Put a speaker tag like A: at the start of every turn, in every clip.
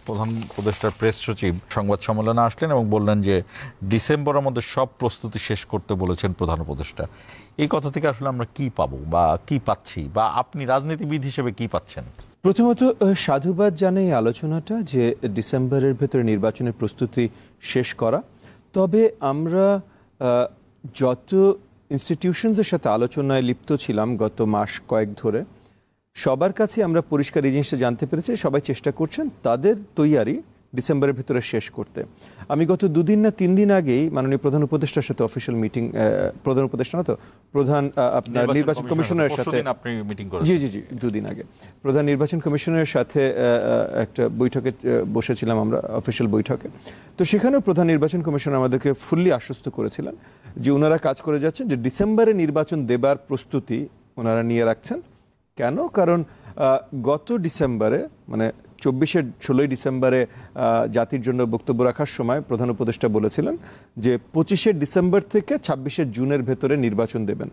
A: প্রধান উপদেষ্টার প্রেস সচিব সংবাদ সম্মেলনে আসলেন এবং বললেন যে ডিসেম্বরের মধ্যে সব প্রস্তুতি শেষ করতে বলেছেন প্রধান উপদেষ্টা। এই কথা থেকে আসলে আমরা কি পাবো বা কি পাচ্ছি, বা আপনি রাজনীতিবিদ হিসেবে কি পাচ্ছেন?
B: প্রথমত সাধুবাদ জানাই আলোচনাটা যে ডিসেম্বরের ভেতরে নির্বাচনের প্রস্তুতি শেষ করা। তবে আমরা যত ইনস্টিটিউশনসের সাথে আলোচনায় লিপ্ত ছিলাম গত মাস কয়েক ধরে, সবার কাছে আমরা পরিষ্কার এই জিনিসটা জানতে পেরেছি, সবাই চেষ্টা করছেন তাদের তৈয়ারি ডিসেম্বরের ভিতরে শেষ করতে। আমি গত 2 দিন না 3 দিন আগেই মাননীয় প্রধান উপদেষ্টার সাথে অফিসিয়াল মিটিং, প্রধান উপদেষ্টা না তো প্রধান আপনার নির্বাচন কমিশনের সাথে জি 2 দিন আগে প্রধান নির্বাচন কমিশনের সাথে একটা বৈঠকে বসেছিলাম আমরা, অফিসিয়াল বৈঠকে। তো সেখানেও প্রধান নির্বাচন কমিশনার আমাদেরকে ফুললি আশ্বস্ত করেছিলেন যে ওনারা কাজ করে যাচ্ছেন, যে ডিসেম্বরে নির্বাচন দেবার প্রস্তুতি ওনারা নিয়ে রাখছেন। কেন? কারণ গত ডিসেম্বরে মানে 16 ডিসেম্বরে জাতির জন্য বক্তব্য রাখার সময় প্রধান উপদেষ্টা বলেছিলেন যে 25 ডিসেম্বর থেকে 26 জুনের ভেতরে নির্বাচন দেবেন।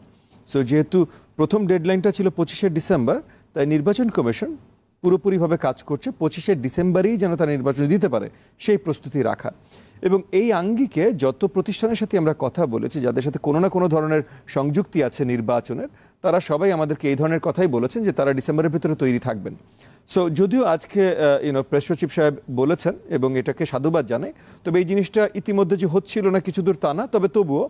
B: সো যেহেতু প্রথম ডেডলাইনটা ছিল 25 ডিসেম্বর, তাই নির্বাচন কমিশন পুরোপুরিভাবে কাজ করছে 25 ডিসেম্বরেই যেন তারা নির্বাচন দিতে পারে সেই প্রস্তুতি রাখা। এবং এই আঙ্গিকে যত প্রতিষ্ঠানের সাথে আমরা কথা বলেছি, যাদের সাথে কোনো না কোনো ধরনের সংযুক্তি আছে নির্বাচনের, তারা সবাই আমাদেরকে এই ধরনের কথাই বলেছেন যে তারা ডিসেম্বরের ভিতরে তৈরি থাকবেন। সো যদিও আজকে প্রেস সচিব সাহেব বলেছেন এবং এটাকে সাধুবাদ জানাই, তবে এই জিনিসটা ইতিমধ্যে যে হচ্ছিল না কিছু দূর তা না, তবে তবুও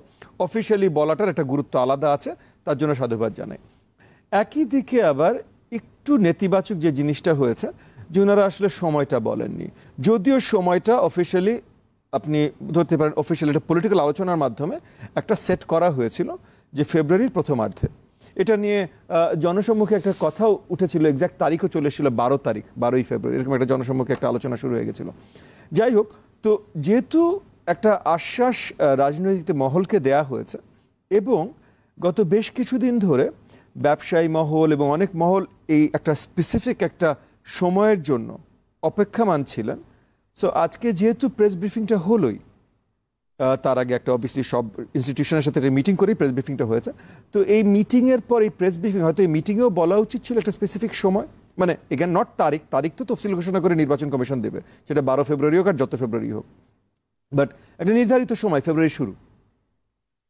B: অফিসিয়ালি বলাটার একটা গুরুত্ব আলাদা আছে, তার জন্য সাধুবাদ জানাই। একই দিকে আবার একটু নেতিবাচক যে জিনিসটা হয়েছে যে ওনারা আসলে সময়টা বলেননি। যদিও সময়টা অফিসিয়ালি আপনি ধরতে পারেন অফিসিয়ালি একটা পলিটিক্যাল আলোচনার মাধ্যমে একটা সেট করা হয়েছিল যে ফেব্রুয়ারির প্রথমার্ধে। এটা নিয়ে জনসম্মুখে একটা কথাও উঠেছিল, এক্স্যাক্ট তারিখও চলে এসেছিল 12ই ফেব্রুয়ারি, এরকম একটা জনসম্মুখে একটা আলোচনা শুরু হয়ে গেছিল। যাই হোক, তো যেহেতু একটা আশ্বাস রাজনৈতিক মহলকে দেয়া হয়েছে এবং গত বেশ কিছুদিন ধরে ব্যবসায়ী মহল এবং অনেক মহল এই একটা স্পেসিফিক একটা সময়ের জন্য অপেক্ষামান ছিলেন। সো আজকে যেহেতু প্রেস ব্রিফিংটা হলোই, তার আগে একটা অবভিয়াসলি সব ইনস্টিটিউশনের সাথে মিটিং করেই প্রেস ব্রিফিংটা হয়েছে। তো এই মিটিংয়ের পর এই প্রেস ব্রিফিং হয়তো এই মিটিংয়েও বলা উচিত ছিল একটা স্পেসিফিক সময়, মানে এগেন নট তারিখ তো তফসিল ঘোষণা করে নির্বাচন কমিশন দেবে, সেটা 12 ফেব্রুয়ারি হোক আর যত ফেব্রুয়ারি হোক, বাট একটা নির্ধারিত সময় ফেব্রুয়ারি শুরু,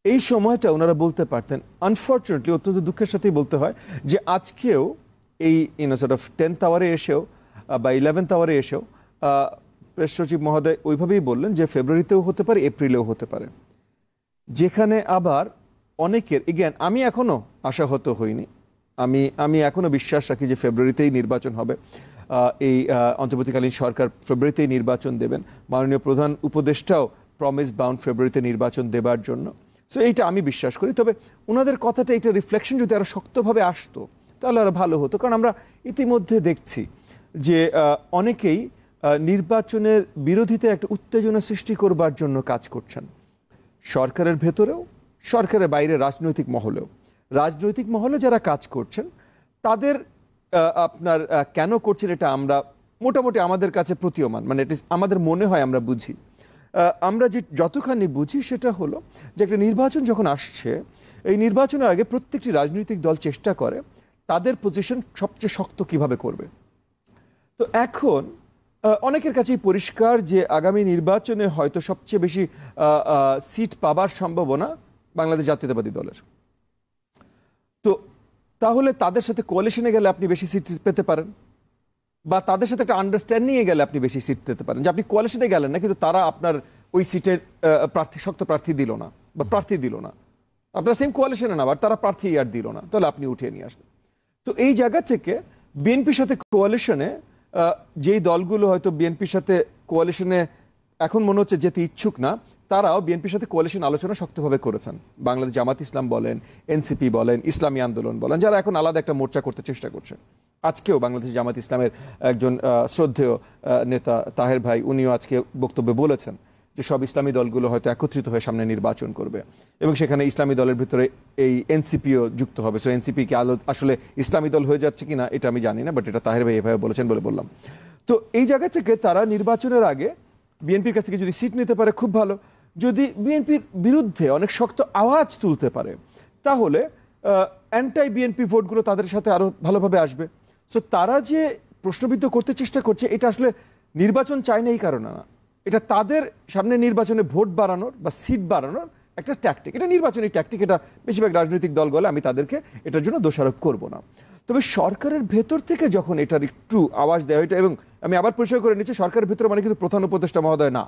B: এই সময়টা ওনারা বলতে পারতেন। আনফর্চুনেটলি অত্যন্ত দুঃখের সাথেই বলতে হয় যে আজকেও এই সর্ট অফ 10th আওয়ারে এসেও বা 11th আওয়ারে এসেও প্রেস সচিব মহোদয় ওইভাবেই বললেন যে ফেব্রুয়ারিতেও হতে পারে, এপ্রিলেও হতে পারে, যেখানে আবার অনেকের এগেন আমি এখনও আশাহত হইনি। আমি এখনও বিশ্বাস রাখি যে ফেব্রুয়ারিতেই নির্বাচন হবে, এই অন্তর্বর্তীকালীন সরকার ফেব্রুয়ারিতেই নির্বাচন দেবেন। মাননীয় প্রধান উপদেষ্টাও প্রমিস বাউন্ড ফেব্রুয়ারিতে নির্বাচন দেবার জন্য। সো এইটা আমি বিশ্বাস করি। তবে ওনাদের কথাটা এটা রিফ্লেকশন যদি আরও শক্তভাবে আসতো তাহলে আরও ভালো হতো, কারণ আমরা ইতিমধ্যে দেখছি যে অনেকেই নির্বাচনের বিরোধিতা একটা উত্তেজনা সৃষ্টি করবার জন্য কাজ করছেন, সরকারের ভেতরেও সরকারের বাইরে রাজনৈতিক মহলে যারা কাজ করছেন তাদের আপনার কেন করছেন এটা আমরা মোটামুটি আমাদের কাছে প্রতীয়মান, মানে আমাদের মনে হয় আমরা বুঝি। আমরা যে যতখানি বুঝি সেটা হলো যে একটা নির্বাচন যখন আসছে, এই নির্বাচনের আগে প্রত্যেকটি রাজনৈতিক দল চেষ্টা করে তাদের পজিশন সবচেয়ে শক্ত কিভাবে করবে। তো এখন অনেকের কাছেই পরিষ্কার যে আগামী নির্বাচনে হয়তো সবচেয়ে বেশি সিট পাবার সম্ভাবনা বাংলাদেশ জাতীয়তাবাদী দলের। তো তাহলে তাদের সাথে কোয়ালিশনে গেলে আপনি বেশি সিট পেতে পারেন, বা তাদের সাথে একটা আন্ডারস্ট্যান্ডিংয়ে গেলে আপনি বেশি সিট পেতে পারেন। যে আপনি কোয়ালিশনে গেলেন না কিন্তু তারা আপনার ওই সিটের শক্ত প্রার্থী দিল না বা প্রার্থী দিল না, আপনার সেম কোয়ালিশনে না, আবার তারা প্রার্থী আর দিল না, তাহলে আপনি উঠিয়ে নিয়ে আসলেন। তো এই জায়গা থেকে বিএনপির সাথে কোয়ালিশনে যেই দলগুলো হয়তো বিএনপির সাথে কোয়ালিশনে এখন মনে হচ্ছে যেতে ইচ্ছুক না, তারাও বিএনপির সাথে কোয়ালিশন আলোচনা শক্তভার করেছেন। বাংলাদেশ জামাত ইসলাম বলেন, এনসিপি বলেন, ইসলামী আন্দোলন বলেন, যারা এখন আলাদা একটা মোর্চা করতে চেষ্টা করছে। আজকেও বাংলাদেশ জামাত ইসলামের একজন শ্রদ্ধেয় নেতা তাহের ভাই, উনিও আজকে বক্তব্যে বলেছেন যে সব ইসলামী দলগুলো হয়তো একত্রিত হয়ে সামনে নির্বাচন করবে এবং সেখানে ইসলামী দলের ভিতরে এই এনসিপিও যুক্ত হবে। সো এনসিপি কি আসলে ইসলামী দল হয়ে যাচ্ছে কিনা এটা আমি জানি না, বাট এটা তাহের ভাই এভাবে বলেছেন বলে বললাম। তো এই জায়গা থেকে তারা নির্বাচনের আগে বিএনপির কাছ থেকে যদি সিট নিতে পারে খুব ভালো, যদি বিএনপির বিরুদ্ধে অনেক শক্ত আওয়াজ তুলতে পারে তাহলে অ্যান্টাই বিএনপি ভোটগুলো তাদের সাথে আরও ভালোভাবে আসবে। সো তারা যে প্রশ্নবিদ্ধ করতে চেষ্টা করছে এটা আসলে নির্বাচন চায় না এই কারণে না, এটা তাদের সামনে নির্বাচনে ভোট বাড়ানোর বা সিট বাড়ানোর একটা ট্যাকটিক, এটা নির্বাচনী ট্যাকটিক, এটা বেশিরভাগ রাজনৈতিক দলগুলো, আমি তাদেরকে এটার জন্য দোষারোপ করব না। তবে সরকারের ভেতর থেকে যখন এটার একটু আওয়াজ দেওয়া হয়, এবং আমি আবার পরিচয় করে নিচ্ছি, সরকারের ভেতরে মানে কিন্তু প্রধান উপদেষ্টা মহোদয় না।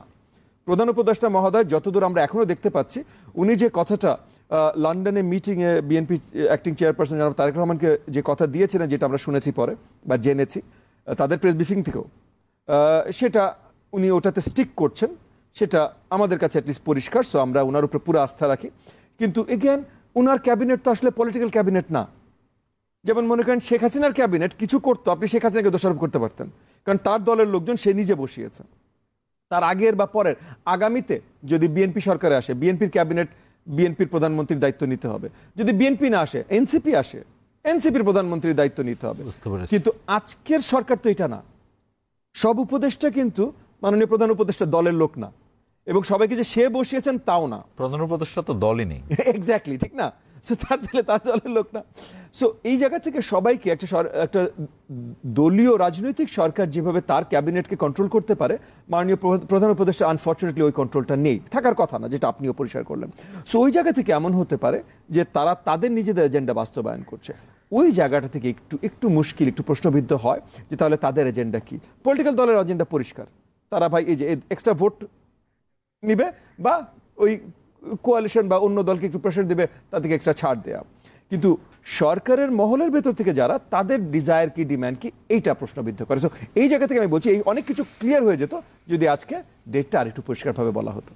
B: প্রধান উপদেষ্টা মহোদয় যতদূর আমরা এখনো দেখতে পাচ্ছি, উনি যে কথাটা লন্ডনে মিটিংয়ে বিএনপি অ্যাক্টিং চেয়ারপারসন জনাব তারেক রহমানকে যে কথা দিয়েছিলেন, যেটা আমরা শুনেছি পরে বা জেনেছি তাদের প্রেস ব্রিফিং থেকেও, সেটা উনি ওটাতে স্টিক করছেন, সেটা আমাদের কাছে অ্যাটলিস্ট পরিষ্কার। সো আমরা ওনার উপরে পুরো আস্থা রাখি। কিন্তু এগেন ওনার ক্যাবিনেট তো আসলে পলিটিক্যাল ক্যাবিনেট না। যেমন মনে করেন শেখ হাসিনার ক্যাবিনেট কিছু করতো, আপনি শেখ হাসিনাকে দোষারোপ করতে পারতেন, কারণ তার দলের লোকজন সে নিজে বসিয়েছে। তার আগের বা পরের আগামীতে যদি বিএনপি সরকারে আসে, বিএনপির ক্যাবিনেট বিএনপির প্রধানমন্ত্রীর দায়িত্ব নিতে হবে। যদি বিএনপি না আসে, এনসিপি আসে, এনসিপির প্রধানমন্ত্রীর দায়িত্ব নিতে হবে। কিন্তু আজকের সরকার তো এটা না। সব উপদেষ্টা কিন্তু মাননীয় প্রধান উপদেষ্টা দলের লোক না, এবং সবাইকে যে সে বসিয়েছেন তাও না।
A: প্রধান উপদেষ্টা তো দলই নেই।
B: এক্স্যাক্টলি, ঠিক না? সো তার দলের লোক না। সো এই জায়গা থেকে সবাইকে একটা দলীয় রাজনৈতিক সরকার যেভাবে তার ক্যাবিনেটকে কন্ট্রোল করতে পারে, মাননীয় প্রধান উপদেষ্টা আনফর্চুনেটলি ওই কন্ট্রোলটা নেই, থাকার কথা না, যেটা আপনিও পরিষ্কার করলেন। সো ওই জায়গা থেকে এমন হতে পারে যে তারা তাদের নিজেদের এজেন্ডা বাস্তবায়ন করছে। ওই জায়গাটা থেকে একটু মুশকিল, একটু প্রশ্নবিদ্ধ হয় যে তাহলে তাদের এজেন্ডা কি। পলিটিক্যাল দলের এজেন্ডা পরিষ্কার, তারা ভাই এই যে এক্সট্রা ভোট নিবে বা ওই কোয়ালিশন বা অন্য দলকে একটু প্রেশার দেবে, তাদেরকে এক্সট্রা ছাড় দেয়া। কিন্তু সরকারের মহলের ভেতর থেকে যারা, তাদের ডিজায়ার কি, ডিমান্ড কি, এইটা প্রশ্নবিদ্ধ করে। সো এই জায়গা থেকে আমি বলছি এই অনেক কিছু ক্লিয়ার হয়ে যেত যদি আজকে ডেটটা আর একটু পরিষ্কারভাবে বলা হতো।